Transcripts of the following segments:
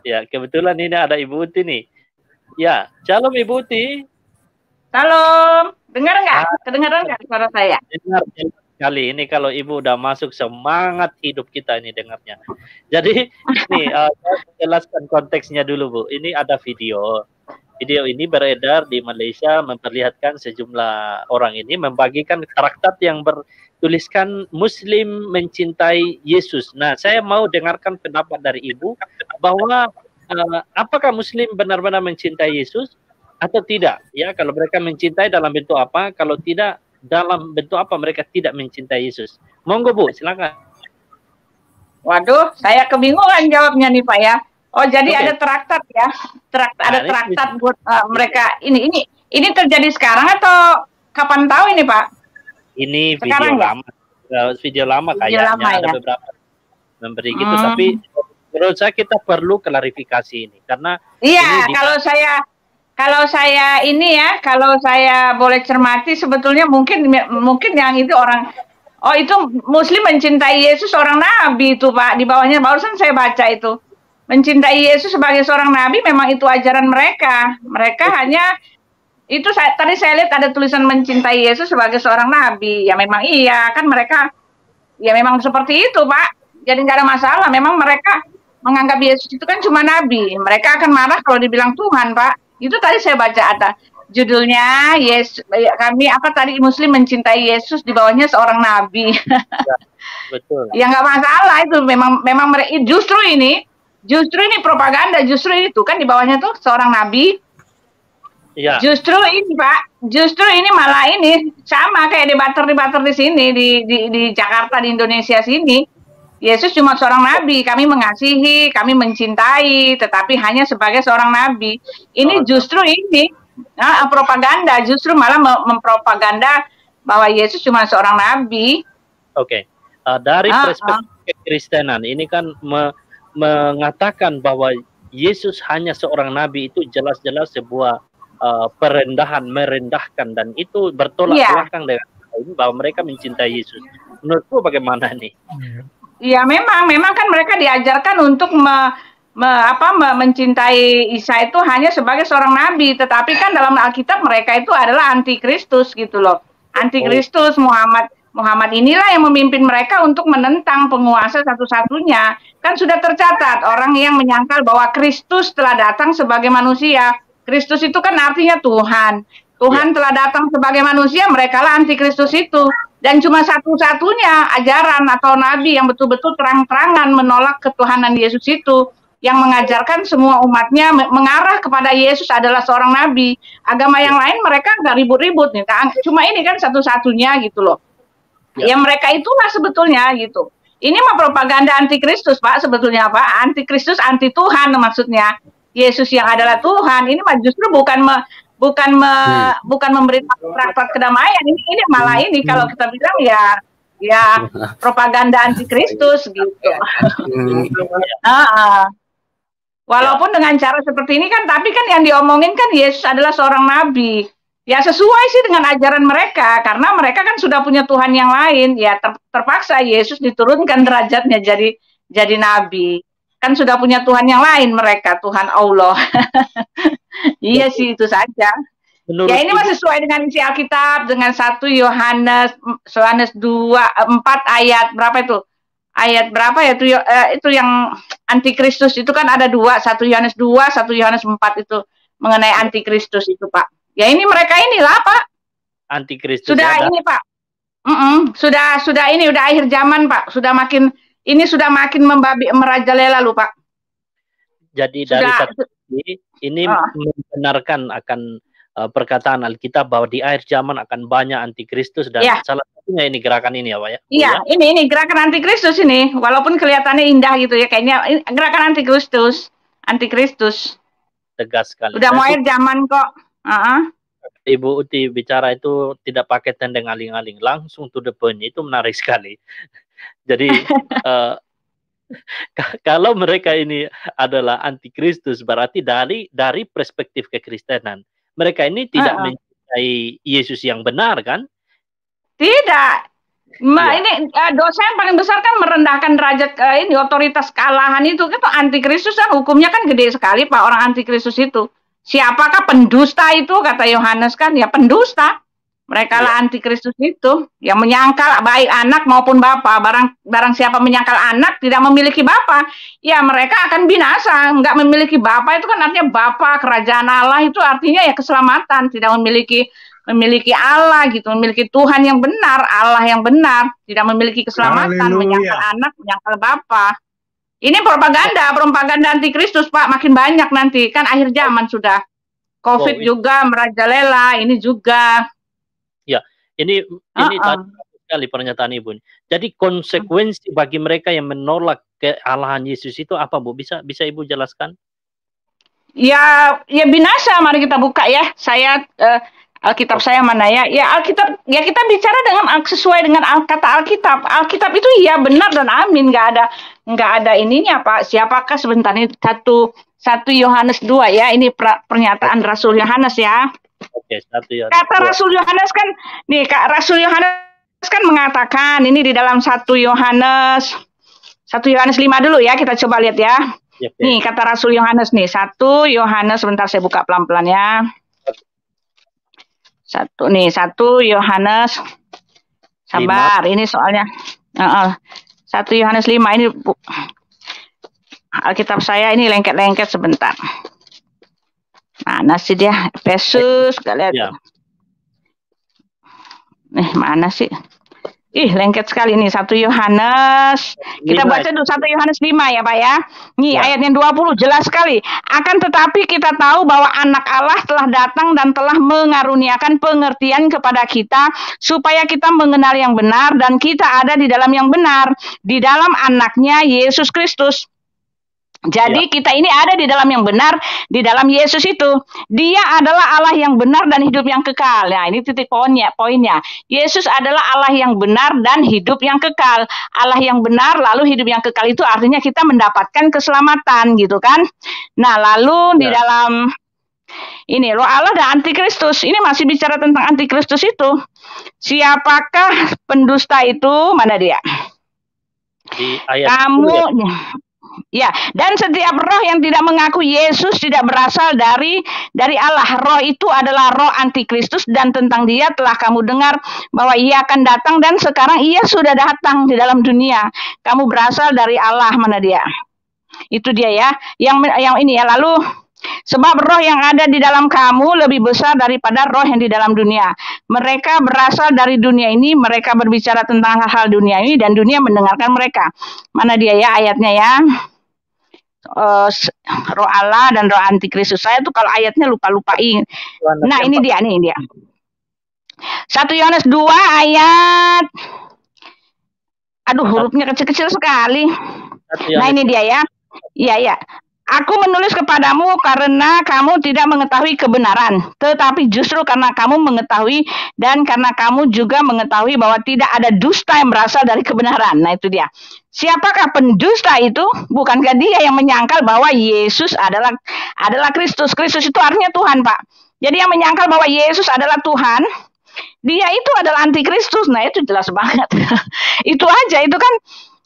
Ya, kebetulan ini ada Ibu Uti nih. Ya, shalom Ibu Uti. Salam, dengar nggak? Kedengaran nggak suara saya? Dengar sekali. Ini kalau Ibu udah masuk, semangat hidup kita ini dengarnya. Jadi, nih, saya menjelaskan konteksnya dulu, Bu. Ini ada video. Video ini beredar di Malaysia memperlihatkan sejumlah orang ini membagikan traktat yang bertuliskan Muslim mencintai Yesus. Nah, saya mau dengarkan pendapat dari Ibu bahwa apakah Muslim benar-benar mencintai Yesus atau tidak? Ya, kalau mereka mencintai dalam bentuk apa? Kalau tidak, dalam bentuk apa mereka tidak mencintai Yesus? Monggo Bu, silakan. Waduh, saya kebingungan jawabnya nih Pak ya. Oh, jadi ada traktat ya, ada traktat buat mereka. Ini terjadi sekarang atau kapan tahu ini Pak? Ini sekarang video lama kayaknya ada beberapa memberi gitu, tapi menurut saya kita perlu klarifikasi ini karena kalau saya boleh cermati sebetulnya mungkin yang itu orang. Oh, itu Muslim mencintai Yesus seorang nabi itu Pak, di bawahnya barusan saya baca itu. Mencintai Yesus sebagai seorang nabi memang itu ajaran mereka. Mereka hanya itu tadi saya lihat ada tulisan mencintai Yesus sebagai seorang nabi. Ya memang iya, kan mereka ya memang seperti itu, Pak. Jadi nggak ada masalah. Memang mereka menganggap Yesus itu kan cuma nabi. Mereka akan marah kalau dibilang Tuhan, Pak. Itu tadi saya baca ada judulnya kami Muslim mencintai Yesus, di bawahnya seorang nabi. Ya, betul. Ya nggak masalah itu, memang mereka justru ini propaganda, justru itu kan di bawahnya tuh seorang nabi. Ya. Justru ini Pak, malah ini sama kayak debater di sini di Jakarta, di Indonesia sini. Yesus cuma seorang nabi, kami mengasihi, kami mencintai, tetapi hanya sebagai seorang nabi. Ini justru ini propaganda, justru malah mempropaganda bahwa Yesus cuma seorang nabi. Oke. Dari perspektif Kekristenan ini kan mengatakan bahwa Yesus hanya seorang nabi itu jelas-jelas sebuah merendahkan, dan itu bertolak belakang dengan bahwa mereka mencintai Yesus. Menurutku bagaimana nih? Iya, memang kan mereka diajarkan untuk mencintai Isa itu hanya sebagai seorang nabi, tetapi kan dalam Alkitab mereka itu adalah antikristus gitu loh. Antikristus Muhammad inilah yang memimpin mereka untuk menentang penguasa satu-satunya. Kan sudah tercatat orang yang menyangkal bahwa Kristus telah datang sebagai manusia. Kristus itu kan artinya Tuhan. Tuhan telah datang sebagai manusia, mereka lah antikristus itu. Dan cuma satu-satunya ajaran atau nabi yang betul-betul terang-terangan menolak ketuhanan Yesus itu, yang mengajarkan semua umatnya mengarah kepada Yesus adalah seorang nabi. Agama yang lain mereka nggak ribut-ribut nih. Cuma ini kan satu-satunya gitu loh. Yang mereka itulah sebetulnya gitu. Ini mah propaganda antikristus Pak, sebetulnya Pak. Antikristus, anti Tuhan maksudnya. Yesus yang adalah Tuhan. Ini mah justru bukan memberitahu traktat kedamaian. Ini malah ini kalau kita bilang ya propaganda antikristus gitu. Walaupun dengan cara seperti ini kan, tapi kan yang diomongin kan Yesus adalah seorang nabi. Ya sesuai sih dengan ajaran mereka, karena mereka kan sudah punya Tuhan yang lain. Ya terpaksa Yesus diturunkan derajatnya jadi nabi. Kan sudah punya Tuhan yang lain mereka, Tuhan Allah. Iya sih, itu saja. Ya ini masih sesuai dengan isi Alkitab, dengan 1 Yohanes 4 ayat berapa itu? Ayat berapa ya itu yang antikristus itu kan ada 1 Yohanes 2, 1 Yohanes 4 itu mengenai antikristus itu Pak. Ya ini mereka inilah Pak. Antikristus sudah ada. Ini Pak. Sudah ini udah akhir zaman Pak. Sudah makin merajalela loh Pak. Jadi dari satu ini membenarkan akan perkataan Alkitab bahwa di akhir zaman akan banyak antikristus, dan salah satunya ini gerakan ini ya Pak ya? Iya, ini gerakan antikristus ini, walaupun kelihatannya indah gitu ya, kayaknya gerakan antikristus. Tegas sekali. Udah mau akhir zaman kok. Ibu Uti bicara itu tidak pakai tendeng aling-aling, langsung to the point, itu menarik sekali. Jadi kalau mereka ini adalah antikristus, berarti dari perspektif kekristenan, mereka ini tidak mencintai Yesus yang benar kan? Tidak. Ini dosa yang paling besar kan merendahkan derajat ini otoritas kealahan itu antikristus kan hukumnya kan gede sekali Pak orang antikristus itu. Siapakah pendusta itu kata Yohanes kan ya pendusta. Mereka lah antikristus itu yang menyangkal baik anak maupun bapa. Barang siapa menyangkal anak tidak memiliki bapa, ya mereka akan binasa. Enggak memiliki bapa itu kan artinya bapa kerajaan Allah itu artinya ya keselamatan, tidak memiliki Allah gitu, memiliki Tuhan yang benar, Allah yang benar, tidak memiliki keselamatan, menyangkal anak, menyangkal bapa. Ini propaganda antikristus Pak, makin banyak nanti kan akhir zaman sudah. Covid juga merajalela, ini juga. Ya, ini tadi sekali pernyataan Ibu. Jadi konsekuensi bagi mereka yang menolak kealahan Yesus itu apa Bu? Bisa Ibu jelaskan? Ya binasa. Mari kita buka ya. Saya Alkitab saya mana ya? Ya Alkitab. Ya kita bicara dengan sesuai dengan kata Alkitab. Alkitab itu ya benar dan amin. Nggak ada ininya Pak. Siapakah sebentar ini 1 Yohanes 2 ya. Ini pernyataan Rasul Yohanes ya. Oke, 1 Yohanes. Kata Rasul Yohanes kan, nih Rasul Yohanes kan mengatakan ini di dalam 1 Yohanes 5 dulu ya, kita coba lihat ya. Nih kata Rasul Yohanes nih, 1 Yohanes sebentar saya buka pelan-pelan ya. 1 Yohanes sabar, 5. Ini soalnya 1 Yohanes 5 ini Alkitab saya ini lengket-lengket sebentar. Mana sih dia? Efesus, gak lihat. Ya. Mana sih? Lengket sekali nih 1 Yohanes. Kita baca dulu 1 Yohanes 5 ya Pak ya. Nih ayatnya 20 jelas sekali. Akan tetapi kita tahu bahwa anak Allah telah datang dan telah mengaruniakan pengertian kepada kita supaya kita mengenal yang benar dan kita ada di dalam yang benar, di dalam anaknya Yesus Kristus. Jadi kita ini ada di dalam yang benar, di dalam Yesus itu. Dia adalah Allah yang benar dan hidup yang kekal. Nah ini titik poinnya. Yesus adalah Allah yang benar dan hidup yang kekal. Allah yang benar lalu hidup yang kekal itu artinya kita mendapatkan keselamatan gitu kan. Nah lalu di dalam ini roh Allah dan antikristus. Ini masih bicara tentang antikristus itu. Siapakah pendusta itu? Mana dia? Di ayat Ya, dan setiap roh yang tidak mengaku Yesus tidak berasal dari Allah. Roh itu adalah roh antikristus dan tentang dia telah kamu dengar bahwa ia akan datang dan sekarang ia sudah datang di dalam dunia. Kamu berasal dari Allah, mana dia? Itu dia ya. Yang ini ya. Lalu sebab roh yang ada di dalam kamu lebih besar daripada roh yang di dalam dunia. Mereka berasal dari dunia ini, mereka berbicara tentang hal-hal dunia ini dan dunia mendengarkan mereka. Mana dia ya ayatnya ya? Roh Allah dan roh antikristus. Saya tuh kalau ayatnya lupa-lupain. Nah, ini dia. 1 Yohanes 2 ayat. Aduh, hurufnya kecil-kecil sekali. Nah, ini dia ya. Iya. Aku menulis kepadamu karena kamu tidak mengetahui kebenaran, tetapi justru karena kamu mengetahui dan karena kamu juga mengetahui bahwa tidak ada dusta yang berasal dari kebenaran. Nah itu dia. Siapakah pendusta itu? Bukankah dia yang menyangkal bahwa Yesus adalah Kristus? Kristus itu artinya Tuhan, Pak. Jadi yang menyangkal bahwa Yesus adalah Tuhan, dia itu adalah antikristus. Nah itu jelas banget. Itu aja, itu kan.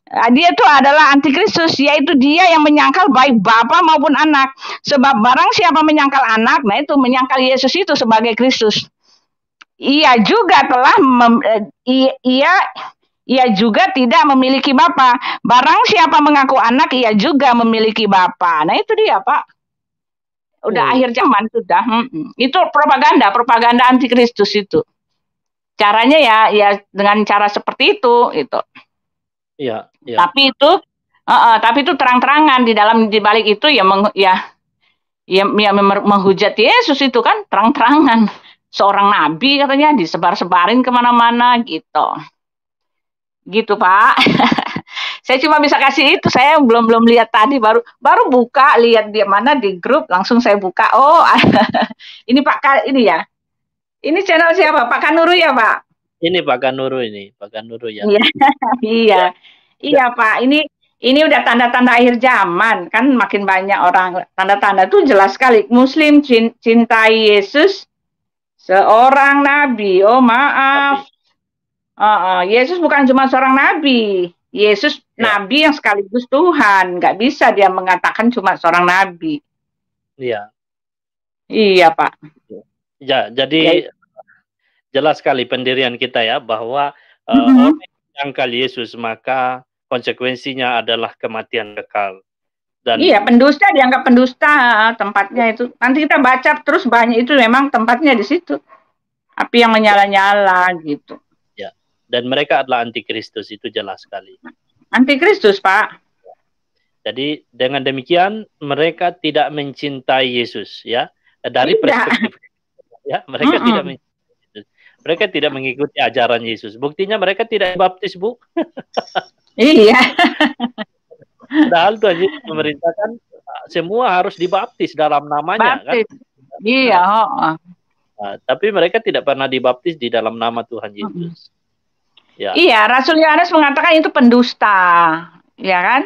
Dia itu adalah antikristus, yaitu dia yang menyangkal baik bapa maupun anak. Sebab barang siapa menyangkal anak, nah itu menyangkal Yesus itu sebagai Kristus. Ia juga ia juga tidak memiliki bapa. Barang siapa mengaku anak, ia juga memiliki bapa. Nah itu dia Pak. Udah akhir zaman sudah. Itu propaganda antikristus itu. Caranya ya dengan cara seperti itu. Iya. Tapi itu terang-terangan di balik itu menghujat Yesus itu kan terang-terangan. Seorang nabi katanya disebar-sebarin kemana-mana gitu. Gitu Pak. Saya cuma bisa kasih itu. Saya belum lihat tadi baru buka lihat dia mana di grup langsung saya buka. Oh ini Pak ini ya. Ini channel siapa? Pak Kanuru ya Pak? Ini Pak Kanuru ya. Iya Pak, ini udah tanda-tanda akhir zaman kan makin banyak orang. Tanda-tanda itu jelas sekali. Muslim cintai Yesus seorang nabi. Oh maaf. Yesus bukan cuma seorang nabi. Yesus nabi yang sekaligus Tuhan. Nggak bisa dia mengatakan cuma seorang nabi. Iya. Iya, Pak. Ya, jadi jelas sekali pendirian kita ya, bahwa orang yang menyangkal Yesus, maka konsekuensinya adalah kematian kekal. Dan iya, pendusta dianggap pendusta tempatnya itu. Nanti kita baca terus banyak itu memang tempatnya di situ. Api yang menyala-nyala gitu. ya, dan mereka adalah antikristus, itu jelas sekali. Antikristus, Pak. Jadi dengan demikian mereka tidak mencintai Yesus, ya. Dari perspektif ya, mereka tidak mencintai Yesus. Mereka tidak mengikuti ajaran Yesus. Buktinya mereka tidak dibaptis, Bu. Iya. Padahal Tuhan Yesus memerintahkan semua harus dibaptis dalam namanya, baptis. Kan? Iya, Nah, tapi mereka tidak pernah dibaptis di dalam nama Tuhan Yesus. Ya. Iya, Rasul Yohanes mengatakan itu pendusta, ya kan?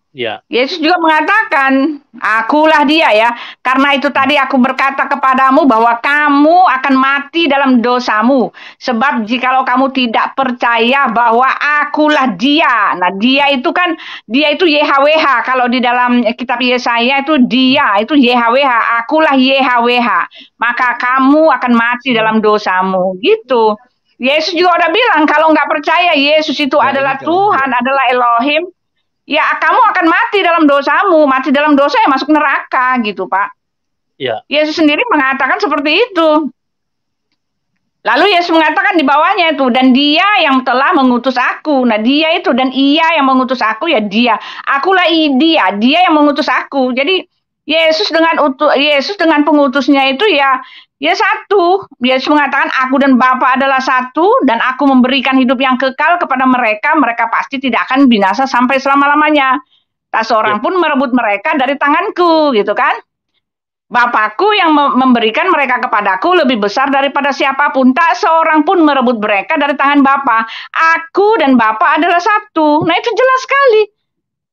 Ya. Yesus juga mengatakan, akulah dia ya. Karena itu tadi aku berkata kepadamu bahwa kamu akan mati dalam dosamu. Sebab jikalau kamu tidak percaya bahwa akulah dia. Nah, dia itu kan, dia itu YHWH. Kalau di dalam kitab Yesaya itu dia, itu YHWH. Akulah YHWH. Maka kamu akan mati dalam dosamu. Gitu. Yesus juga udah bilang, kalau nggak percaya Yesus itu adalah Tuhan, adalah Elohim, ya kamu akan mati dalam dosamu. Mati dalam dosa ya masuk neraka gitu, Pak. Ya. Yesus sendiri mengatakan seperti itu. Lalu Yesus mengatakan di bawahnya itu, dan dia yang telah mengutus aku. Nah, dia itu dan ia yang mengutus aku, ya dia. Akulah dia yang mengutus aku. Jadi Yesus dengan pengutusnya itu ya satu. Yesus mengatakan aku dan Bapa adalah satu, dan aku memberikan hidup yang kekal kepada mereka. Mereka pasti tidak akan binasa sampai selama-lamanya. Tak seorang pun merebut mereka dari tanganku, gitu kan? Bapakku yang memberikan mereka kepadaku lebih besar daripada siapapun. Tak seorang pun merebut mereka dari tangan Bapa. Aku dan Bapa adalah satu. Nah, itu jelas sekali.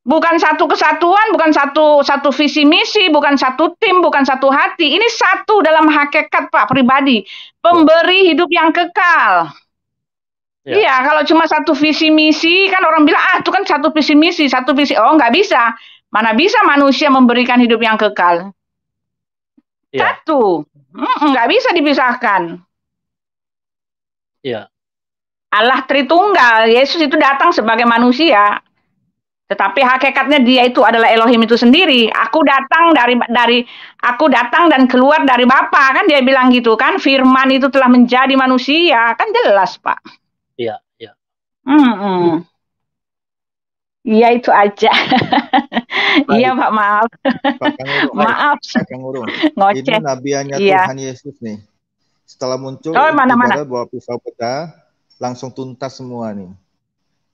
Bukan satu kesatuan, bukan satu visi misi, bukan satu tim, bukan satu hati. Ini satu dalam hakikat, Pak, pribadi. Pemberi hidup yang kekal. Iya, kalau cuma satu visi misi, kan orang bilang, itu kan satu visi misi, satu visi. Oh, nggak bisa. Mana bisa manusia memberikan hidup yang kekal? Satu. Nggak bisa dipisahkan. Iya. Allah Tritunggal. Yesus itu datang sebagai manusia. Tetapi hakikatnya dia itu adalah Elohim itu sendiri. Aku datang aku datang dan keluar dari Bapa, kan dia bilang gitu kan. Firman itu telah menjadi manusia, kan jelas, Pak. Iya, iya. Iya, itu aja. Iya, Pak, maaf. Maaf. Pak Kang Urung. Ngoceh. Ini nabiannya Tuhan Yesus nih. Setelah muncul, mana? bawa pisau pecah, langsung tuntas semua nih.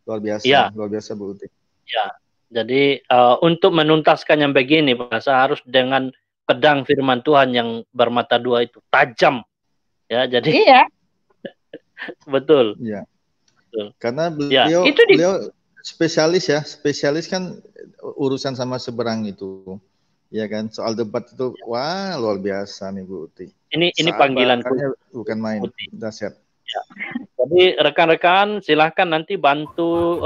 Luar biasa, luar biasa Bu Uti. Ya, jadi untuk menuntaskan yang begini, Pak, harus dengan pedang firman Tuhan yang bermata dua itu tajam. Ya, jadi. Iya. Betul. Iya. Betul. Karena beliau spesialis ya, spesialis kan urusan sama seberang itu, ya kan. Soal debat itu, wah luar biasa nih Bu Uti. Ini panggilan bukan main, dahsyat. Ya. Jadi rekan-rekan silahkan nanti bantu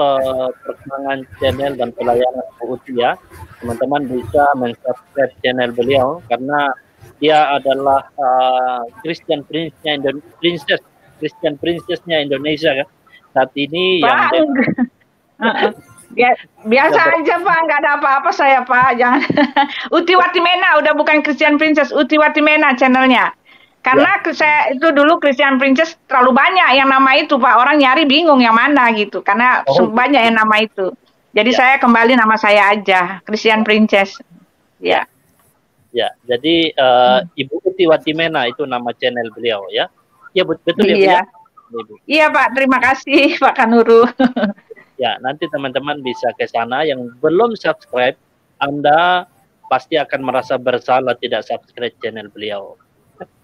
perkembangan channel dan pelayanan Bu Uti ya. Teman-teman bisa mensubscribe channel beliau karena dia adalah Christian Princess-nya Indonesia kan. Saat ini Pak, biasa aja Pak, nggak ada apa-apa saya Pak, jangan. Uti Watimena udah bukan Christian Princess, Uti Watimena channelnya. Karena saya itu dulu Christian Princess terlalu banyak yang nama itu Pak, orang nyari bingung yang mana gitu, karena banyak yang nama itu. Jadi saya kembali nama saya aja, Christian Princess. Ya. Ya, jadi Ibu Uti Watimena itu nama channel beliau ya. Ya betul ya. Iya Pak, terima kasih Pak Kanuru. Ya, nanti teman-teman bisa ke sana. Yang belum subscribe, Anda pasti akan merasa bersalah tidak subscribe channel beliau.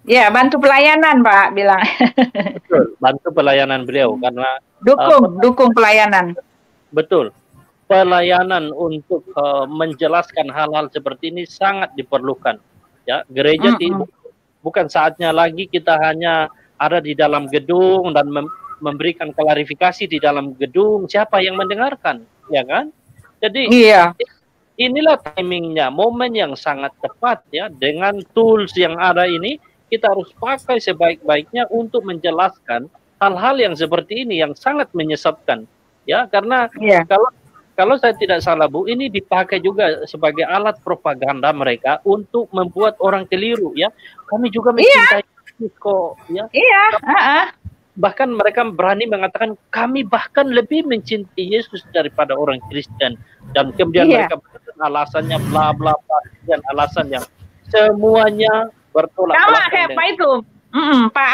Ya, bantu pelayanan Pak bilang. Betul, bantu pelayanan beliau karena dukung pelayanan. Betul. Pelayanan untuk menjelaskan hal-hal seperti ini sangat diperlukan. Ya, gereja bukan saatnya lagi kita hanya ada di dalam gedung dan memberikan klarifikasi di dalam gedung, siapa yang mendengarkan, ya kan? Jadi inilah timingnya, momen yang sangat tepat ya, dengan tools yang ada ini kita harus pakai sebaik-baiknya untuk menjelaskan hal-hal yang seperti ini yang sangat menyesatkan, ya, karena kalau saya tidak salah Bu, ini dipakai juga sebagai alat propaganda mereka untuk membuat orang keliru ya. Kami juga mencintai kok ya. Bahkan mereka berani mengatakan kami bahkan lebih mencintai Yesus daripada orang Kristen, dan kemudian mereka alasannya bla bla bla dan alasan yang semuanya bertolak belakang. Sama kayak apa itu? Pak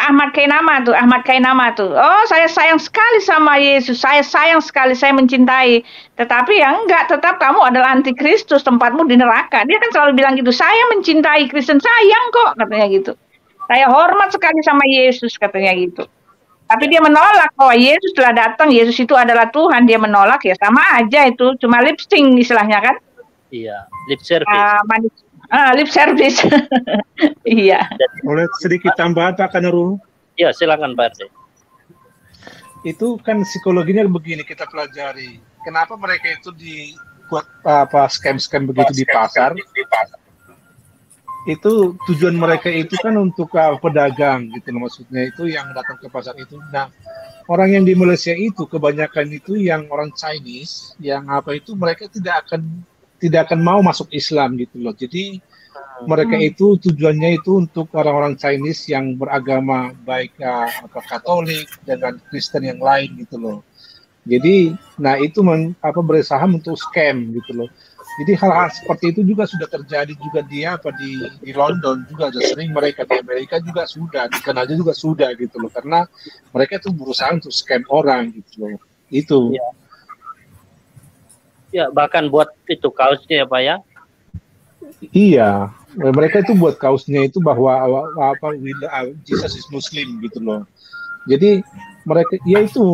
Ahmad Kainama tuh. Oh, saya sayang sekali sama Yesus. Saya sayang sekali, saya mencintai. Tetapi ya enggak, tetap kamu adalah antikristus, tempatmu di neraka. Dia kan selalu bilang gitu. Saya mencintai Kristen, sayang kok, katanya gitu. Saya hormat sekali sama Yesus, katanya gitu. Tapi dia menolak bahwa Yesus telah datang, Yesus itu adalah Tuhan. Dia menolak, ya sama aja itu, cuma lip sync istilahnya kan? Iya, lip service. Lip service. Iya. Boleh sedikit tambahan Pak Kanarul? Ya, silakan Pak RD. Itu kan psikologinya begini, kita pelajari. Kenapa mereka itu dibuat scam-scam begitu di pasar? Itu tujuan mereka itu kan untuk pedagang gitu, maksudnya itu yang datang ke pasar itu. Nah, orang yang di Malaysia itu kebanyakan itu yang orang Chinese, yang mereka tidak akan mau masuk Islam gitu loh. Jadi mereka itu tujuannya itu untuk orang-orang Chinese yang beragama baik Katolik dengan Kristen yang lain gitu loh. Jadi nah itu berusaha untuk scam gitu loh. Jadi hal-hal seperti itu juga sudah terjadi juga di London juga sering, mereka di Amerika juga sudah, di Kanada juga sudah gitu loh, karena mereka itu berusaha untuk scam orang gitu loh. Itu. Ya, bahkan buat itu kaosnya ya Pak ya. Iya, mereka itu buat kaosnya itu bahwa Jesus is Muslim gitu loh. Jadi mereka, ya itu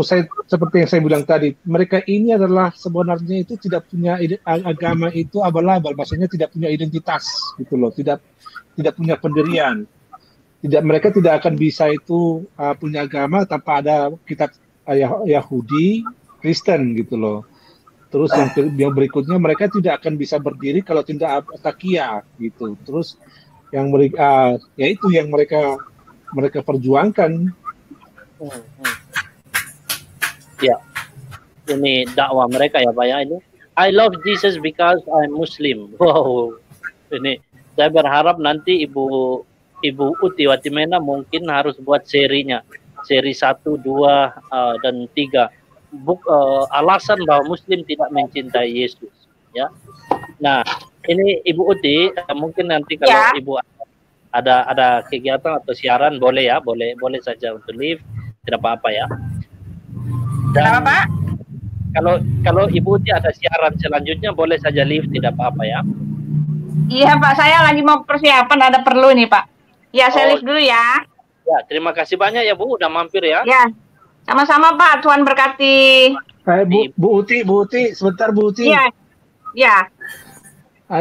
seperti yang saya bilang tadi, mereka ini adalah sebenarnya itu tidak punya agama itu abal-abal, maksudnya tidak punya identitas gitu loh, tidak punya pendirian. Mereka tidak akan bisa itu punya agama tanpa ada kitab Yahudi, Kristen gitu loh. Terus yang berikutnya mereka tidak akan bisa berdiri kalau tidak takia gitu. Terus yang mereka yaitu yang mereka perjuangkan. Ya, ini dakwah mereka ya Pak ya ini. I love Jesus because I'm Muslim. Wow, ini saya berharap nanti Ibu Uti Watimena mungkin harus buat serinya, seri 1, 2, dan 3. Alasan bahwa Muslim tidak mencintai Yesus, ya. Nah, ini Ibu Uti mungkin nanti kalau Ibu ada kegiatan atau siaran boleh ya, boleh saja untuk live, tidak apa-apa ya. Dan Pak? Kalau Ibu Uti ada siaran selanjutnya boleh saja live, tidak apa-apa ya. Iya Pak, saya lagi mau persiapan, ada perlu nih Pak. Ya, saya live dulu ya. Ya, terima kasih banyak ya Bu, udah mampir ya. Ya. Sama-sama Pak, Tuhan berkati. Bu Uti, sebentar Bu Uti. Iya.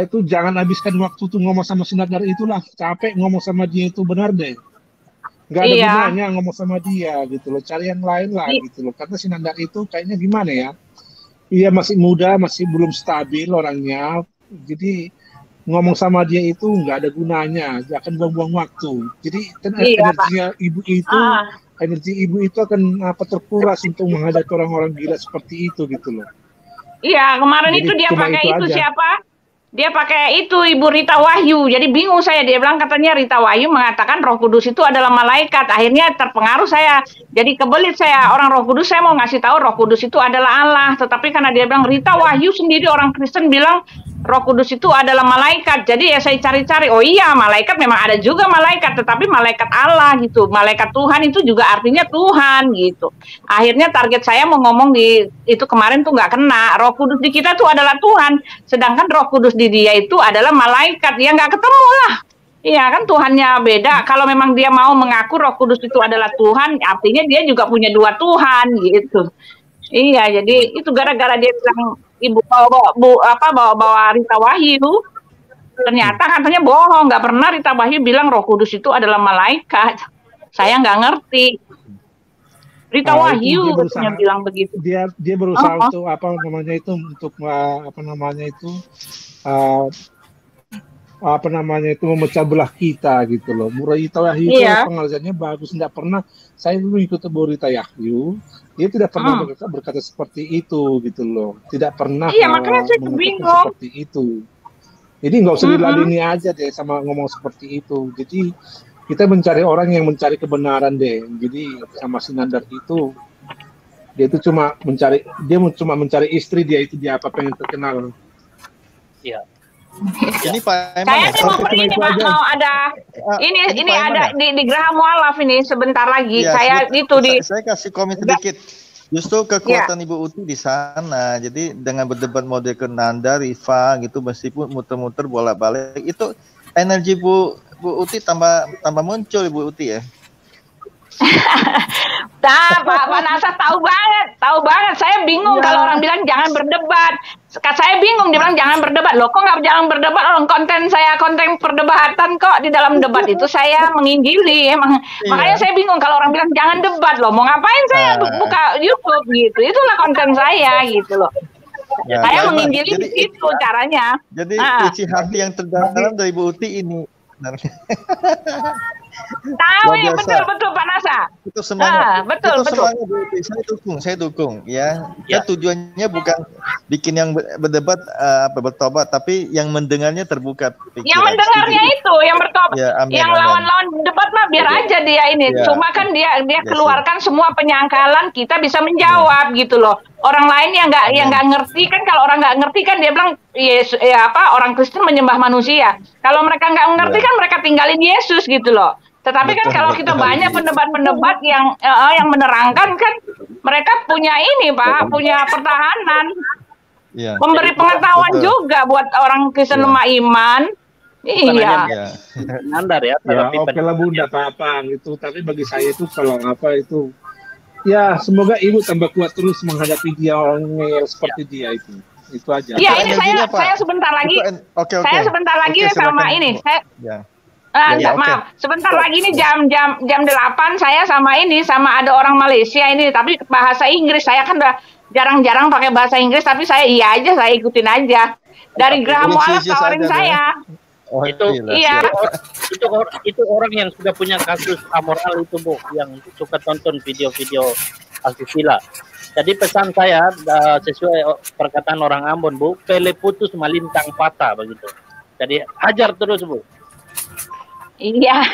Itu jangan habiskan waktu tuh ngomong sama Sinadar itulah, capek ngomong sama dia itu, benar deh. Nggak ada gunanya ngomong sama dia gitu loh, cari yang lain lah gitu loh. Karena Sinadar itu kayaknya gimana ya? Iya masih muda, masih belum stabil orangnya. Jadi ngomong sama dia itu nggak ada gunanya, akan buang-buang waktu. Jadi energinya ibu itu. Energi ibu itu akan terkuras untuk menghadapi orang-orang gila seperti itu gitu loh. Iya, kemarin jadi itu dia pakai itu siapa? Dia pakai itu Ibu Rita Wahyu. Jadi bingung saya, dia bilang katanya Rita Wahyu mengatakan Roh Kudus itu adalah malaikat. Akhirnya terpengaruh saya. Jadi kebelit saya, orang Roh Kudus, saya mau ngasih tahu Roh Kudus itu adalah Allah. Tetapi karena dia bilang Rita Wahyu sendiri, orang Kristen bilang Roh Kudus itu adalah malaikat. Jadi ya saya cari-cari, oh iya malaikat memang ada juga malaikat, tetapi malaikat Allah gitu. Malaikat Tuhan itu juga artinya Tuhan gitu. Akhirnya target saya mau ngomong di itu kemarin tuh nggak kena. Roh Kudus di kita tuh adalah Tuhan, sedangkan Roh Kudus di dia itu adalah malaikat. Ya nggak ketemu lah. Iya kan, Tuhannya beda. Kalau memang dia mau mengaku Roh Kudus itu adalah Tuhan, artinya dia juga punya dua Tuhan gitu. Iya, jadi itu gara-gara dia bilang Ibu bawa Rita Wahyu. Ternyata katanya bohong, nggak pernah Rita Wahyu bilang Roh Kudus itu adalah malaikat. Saya nggak ngerti. Rita Wahyu dia katanya bilang begitu. Dia berusaha untuk apa namanya itu memecah belah kita gitu loh. Rita Wahyu itu pengajarannya bagus, tidak pernah saya dulu ikut Rita Wahyu, dia tidak pernah berkata seperti itu gitu loh, tidak pernah makanya saya bingung seperti itu. Jadi nggak usah diladeni aja deh sama ngomong seperti itu. Jadi kita mencari orang yang mencari kebenaran deh. Jadi sama si Nandar itu, dia itu cuma mencari istri, dia apa pengen terkenal. Iya. Ini Pak Eman saya mau ini Pak, mau ada ini ada di Geraha Mualaf ini sebentar lagi. Ya, saya kasih komen sedikit. Justru kekuatan Ibu Uti di sana. Jadi dengan berdebat model ke Nanda, Rifa gitu, meskipun muter-muter bolak-balik, itu energi Bu Uti tambah muncul Ibu Uti ya. Pak Nasa tahu banget. Saya bingung kalau orang bilang jangan berdebat. Saya bingung, dia bilang jangan berdebat. Loh, kok nggak jangan berdebat? Orang konten perdebatan kok di dalam debat itu saya menginjili. Makanya saya bingung kalau orang bilang jangan debat. Loh, mau ngapain saya buka YouTube gitu? Itulah konten saya gitu loh. Saya menginjili begitu caranya. Jadi isi hati yang terdalam dari Ibu Uti ini. Tahu ya, betul Pak Nasa. Itu semangat. Betul. Semangat, saya dukung ya. Ya tujuannya bukan bikin yang berdebat bertobat, tapi yang mendengarnya terbuka pikiran. Yang mendengarnya itu yang bertobat. Ya, amin, yang lawan-lawan debat mah biar aja dia ini. Ya. Cuma kan dia keluarkan semua penyangkalan, kita bisa menjawab gitu loh. Orang lain yang nggak ngerti kan, kalau orang nggak ngerti kan dia bilang orang Kristen menyembah manusia. Kalau mereka nggak ngerti kan mereka tinggalin Yesus gitu loh. Tetapi kan kalau kita banyak pendebat-pendebat yang menerangkan kan, mereka punya ini Pak, punya pertahanan, memberi pengetahuan juga buat orang Kristen lemah iman. Iya. Nandar ya. Oke lah Bunda, apa gitu. Tapi bagi saya itu kalau itu. Ya, semoga Ibu tambah kuat terus menghadapi dia orang yang seperti dia itu. Itu aja. Iya, ini saya sebentar lagi. Saya sebentar lagi sama ini. Maaf, sebentar lagi ini jam 8 saya sama ada orang Malaysia ini, tapi bahasa Inggris. Saya kan udah jarang-jarang pakai bahasa Inggris, tapi saya saya ikutin aja. Dari Geraha Mualaf tawarin saya. Oh, itu orang yang sudah punya kasus amoral itu Bu, yang suka tonton video-video asusila. Jadi pesan saya sesuai perkataan orang Ambon Bu, pele putus malintang patah begitu. Jadi hajar terus Bu. Iya.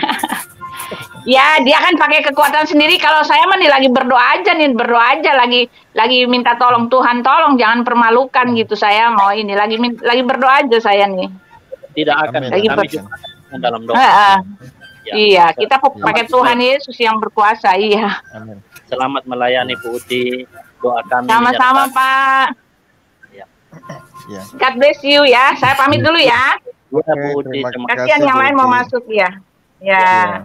Ya, dia kan pakai kekuatan sendiri. Kalau saya mah lagi berdoa aja lagi minta tolong Tuhan, tolong jangan permalukan gitu. Saya mau ini lagi berdoa aja saya nih. Tidak akan kami juga dalam doa. Iya, kita pakai Tuhan Yesus yang berkuasa. Iya. Amin. Selamat melayani Bu Uti. Doa kami. Sama-sama Pak. Ya. God bless you ya. Saya pamit dulu ya. Bu Uti. Kasihan yang lain mau masuk ya. Ya.